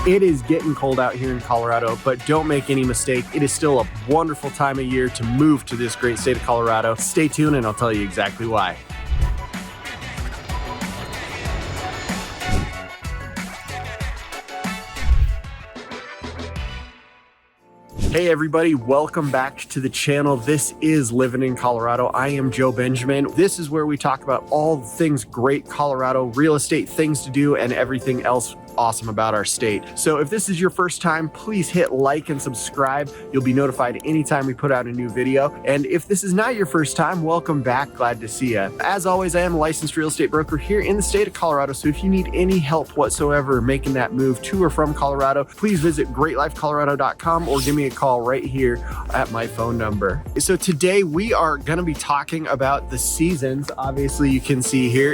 It is getting cold out here in Colorado, but don't make any mistake, it is still a wonderful time of year to move to this great state of Colorado. Stay tuned and I'll tell you exactly why. Hey everybody, welcome back to the channel. This is Living in Colorado. I am Joe Benjamin. This is where we talk about all things great Colorado, real estate, things to do, and everything else awesome about our state. So if this is your first time, please hit like and subscribe. You'll be notified anytime we put out a new video. And if this is not your first time, welcome back. Glad to see you. As always, I am a licensed real estate broker here in the state of Colorado. So if you need any help whatsoever making that move to or from Colorado, please visit greatlifecolorado.com or give me a call right here at my phone number. So today we are going to be talking about the seasons. Obviously you can see here,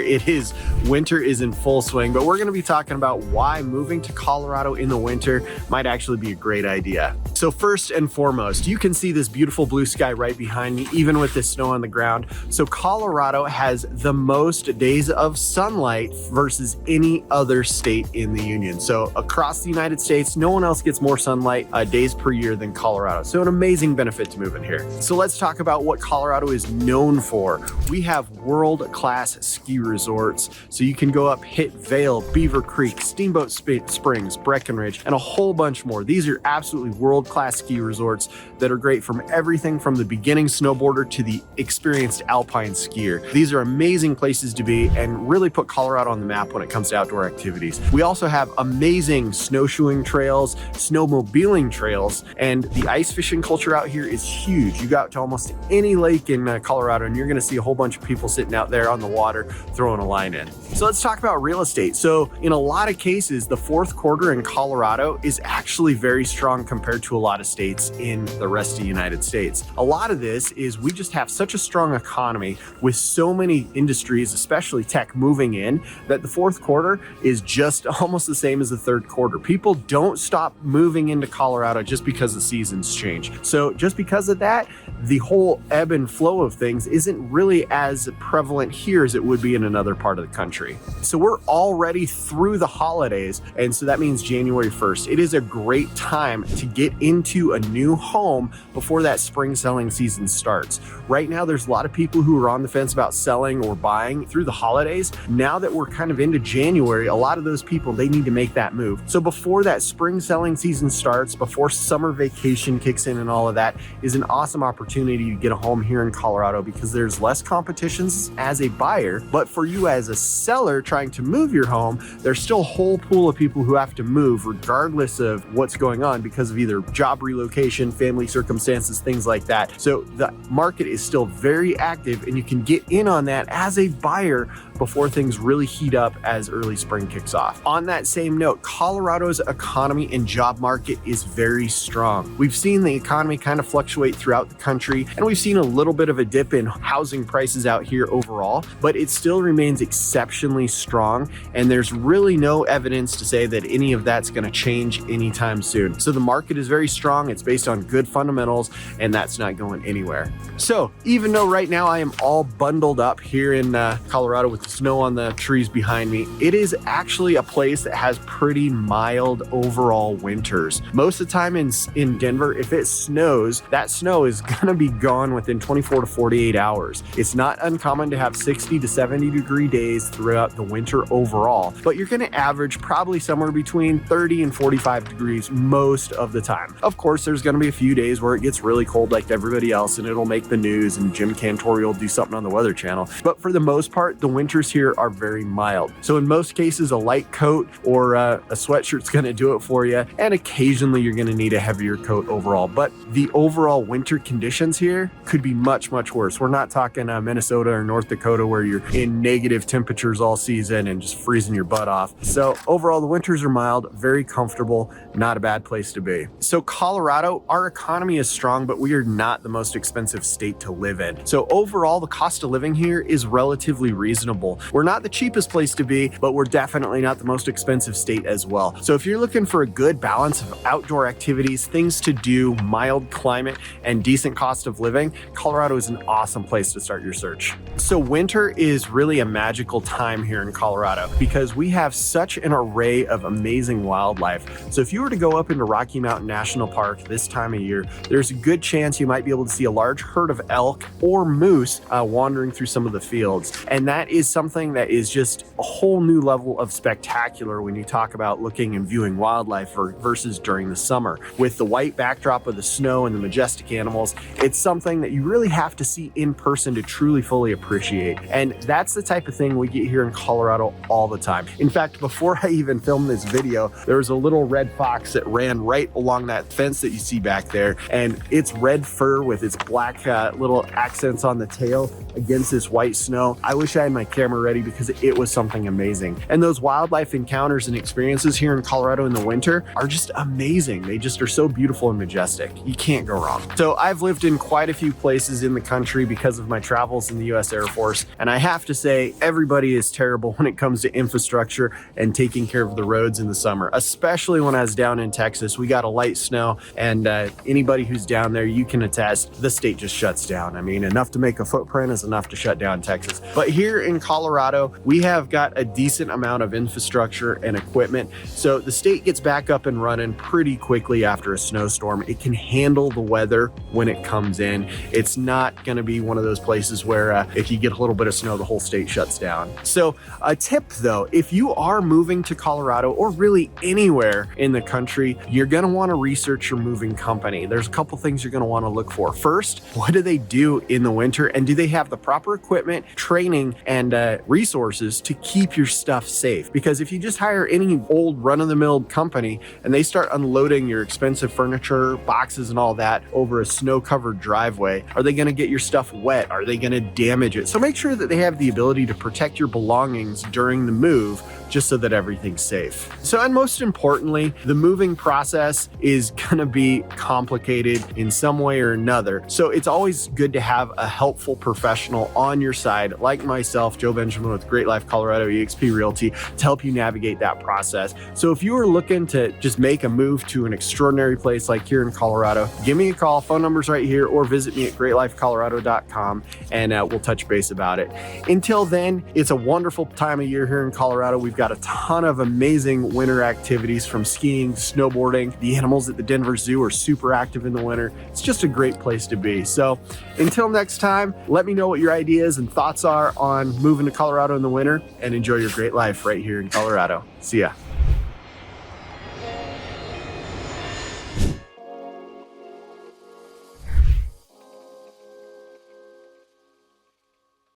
winter is in full swing, but we're going to be talking about why moving to Colorado in the winter might actually be a great idea. So first and foremost, you can see this beautiful blue sky right behind me, even with the snow on the ground. So Colorado has the most days of sunlight versus any other state in the union. So across the United States, no one else gets more sunlight days per year than Colorado. So an amazing benefit to moving here. So let's talk about what Colorado is known for. We have world-class ski resorts. So you can go up Hit Vale, Beaver Creek, Steamboat Springs, Breckenridge, and a whole bunch more. These are absolutely world-class ski resorts that are great from everything from the beginning snowboarder to the experienced alpine skier. These are amazing places to be and really put Colorado on the map when it comes to outdoor activities. We also have amazing snowshoeing trails, snowmobiling trails, and the ice fishing culture out here is huge. You go out to almost any lake in Colorado and you're going to see a whole bunch of people sitting out there on the water throwing a line in. So let's talk about real estate. So in a lot of cases, the fourth quarter in Colorado is actually very strong compared to a lot of states in the rest of the United States. A lot of this is we just have such a strong economy with so many industries, especially tech, moving in, that the fourth quarter is just almost the same as the third quarter. People don't stop moving into Colorado just because the seasons change. So just because of that, the whole ebb and flow of things isn't really as prevalent here as it would be in another part of the country. So we're already through the holidays, and so that means January 1st. It is a great time to get into a new home before that spring selling season starts. Right now, there's a lot of people who are on the fence about selling or buying through the holidays. Now that we're kind of into January, a lot of those people, they need to make that move. So before that spring selling season starts, before summer vacation kicks in and all of that, is an awesome opportunity to get a home here in Colorado because there's less competitions as a buyer, but for you as a seller trying to move your home, there's still a whole pool of people who have to move regardless of what's going on because of either job relocation, family circumstances, things like that. So the market is still very active and you can get in on that as a buyer before things really heat up as early spring kicks off. On that same note, Colorado's economy and job market is very strong. We've seen the economy kind of fluctuate throughout the country, and we've seen a little bit of a dip in housing prices out here overall, but it still remains exceptionally strong, and there's really no evidence to say that any of that's going to change anytime soon. So the market is very strong, it's based on good fundamentals, and that's not going anywhere. So even though right now I am all bundled up here in Colorado with the snow on the trees behind me, it is actually a place that has pretty mild overall winters. Most of the time in Denver, if it snows, that snow is going to be gone within 24 to 48 hours. It's not uncommon to have 60 to 70 degree days throughout the winter overall, but you're going to average probably somewhere between 30 and 45 degrees most of the time. Of course, there's going to be a few days where it gets really cold like everybody else and it'll make the news and Jim Cantori will do something on the Weather Channel. But for the most part, the winters here are very mild. So in most cases, a light coat or a sweatshirt's going to do it for you. And occasionally you're going to need a heavier coat overall. But the overall winter conditions here could be much, much worse. We're not talking Minnesota or North Dakota where you're in negative temperatures all season and just freezing your butt off. So overall, the winters are mild, very comfortable, not a bad place to be. So Colorado, our economy is strong, but we are not the most expensive state to live in. So overall, the cost of living here is relatively reasonable. We're not the cheapest place to be, but we're definitely not the most expensive state as well. So if you're looking for a good balance of outdoor activities, things to do, mild climate, and decent cost of living, Colorado is an awesome place to start your search. So winter is really a magical time here in Colorado because we have such an array of amazing wildlife. So if you were to go up into Rocky Mountain National Park this time of year, there's a good chance you might be able to see a large herd of elk or moose wandering through some of the fields. And that is something that is just a whole new level of spectacular when you talk about looking and viewing wildlife versus during the summer. With the white backdrop of the snow and the majestic animals, it's something that you really have to see in person to truly fully appreciate. And that's the type of thing we get here in Colorado all the time. In fact, before I even filmed this video, there was a little red fox that ran right along that fence that you see back there, and its red fur with its black little accents on the tail against this white snow. I wish I had my camera ready because it was something amazing. And those wildlife encounters and experiences here in Colorado in the winter are just amazing. They just are so beautiful and majestic. You can't go wrong. So I've lived in quite a few places in the country because of my travels in the US Air Force, and I have to say everybody is terrible when it comes to infrastructure and taking care of the roads in the summer, especially when I was down in Texas. We got a light snow, and anybody who's down there, you can attest, the state just shuts down. I mean, enough to make a footprint is enough to shut down Texas. But here in Colorado, we have got a decent amount of infrastructure and equipment. So the state gets back up and running pretty quickly after a snowstorm. It can handle the weather when it comes in. It's not going to be one of those places where if you get a little bit of snow, the whole state shuts down. So a tip though, if you are moving to Colorado or really anywhere in the country, you're going to want to research your moving company. There's a couple things you're going to want to look for. First, what do they do in the winter, and do they have the proper equipment, training, and resources to keep your stuff safe? Because if you just hire any old run-of-the-mill company and they start unloading your expensive furniture, boxes, and all that over a snow-covered driveway, are they going to get your stuff wet? Are they going to damage it? So make sure that they have the ability to protect your belongings during the move, just so that everything's safe. So, and most importantly, the moving process is gonna be complicated in some way or another. So it's always good to have a helpful professional on your side, like myself, Joe Benjamin with Great Life Colorado eXp Realty, to help you navigate that process. So if you are looking to just make a move to an extraordinary place like here in Colorado, give me a call, phone number's right here, or visit me at greatlifecolorado.com and we'll touch base about it. Until then, it's a wonderful time of year here in Colorado. We've got a ton of amazing winter activities, from skiing, snowboarding. The animals at the Denver Zoo are super active in the winter. It's just a great place to be. So until next time, let me know what your ideas and thoughts are on moving to Colorado in the winter, and enjoy your great life right here in Colorado. See ya.